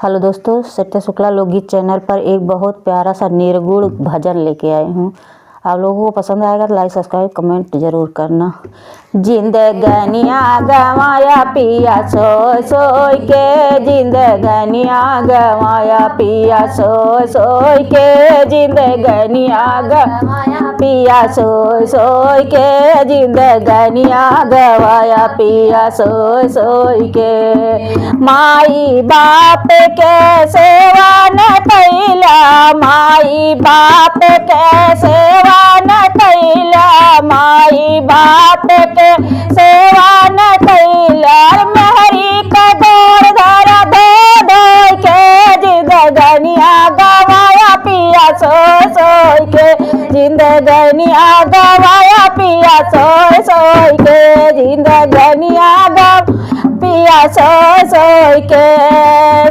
Hello दोस्तों, सत्य शुक्ला लोकगीत चैनल पर एक बहुत प्यारा सा निर्गुण भजन लेके आई हूँ। आप लोगों को पसंद आएगा तो लाइक सब्सक्राइब कमेंट जरूर करना। जिंदगनिया गवाया पिया सोय सोय के, जिंदगनिया गवाया पिया सोय सोय के, जिंदगनिया गवाया पिया सोय सोय के, जिंदगनिया गवाया पिया सोय सोय के। माई बाप के सेवा न कैला, माई बाप के सेवा न कैला, माई बाप के सेवा न कैला। मेहरी का गोर धरा धो धो के, जिंदगनिया गवाया पिया सोय सोय के, जिंदगनिया गवाया पिया सोय सोय के, जिंदगनिया पिया सोय सोय के।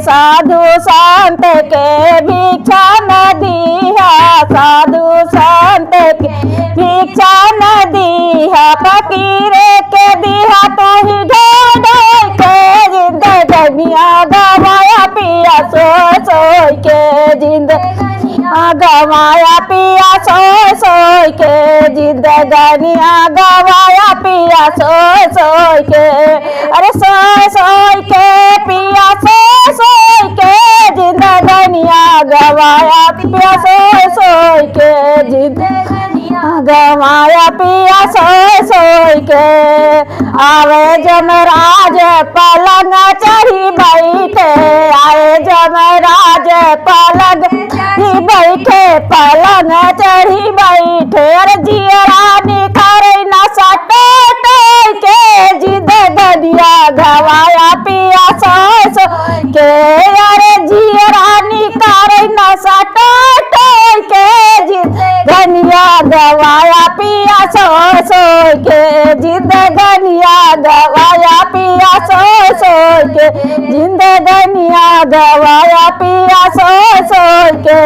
साधु संत के भिक्षा न दिया, साधु संत के भिक्षा न दिया, फकीर के दिया तो ही ढो ढो के, जिंदगनिया गवाया पिया सोय सोय के, जिंदगनिया गवाया पिया सोय सोय के, जिंदगनिया गवाया पिया सोय सोय के। अरे सोय सोय के पिया सोय सोय के, जिंदगनिया गवाया पिया सोय सोय के, जिंदगनिया गवाया पिया सोय सोय के। आवे जमराज पलंग चढ़ी बैठे, आए जमराज पलंग चढ़ी बैठे, पलंग चढ़ी बैठे। अरे जियरानी करे न सटे के, जिंदगनिया गवाया पिया सोय सोय के। अरे जियरानी करे न सटे के, जिंदगनिया गवाया पिया सोय सोय के, जिंदगनिया गवाया पिया सोय सोय के, जिंदगनिया गवाया पिया सोय सोय के।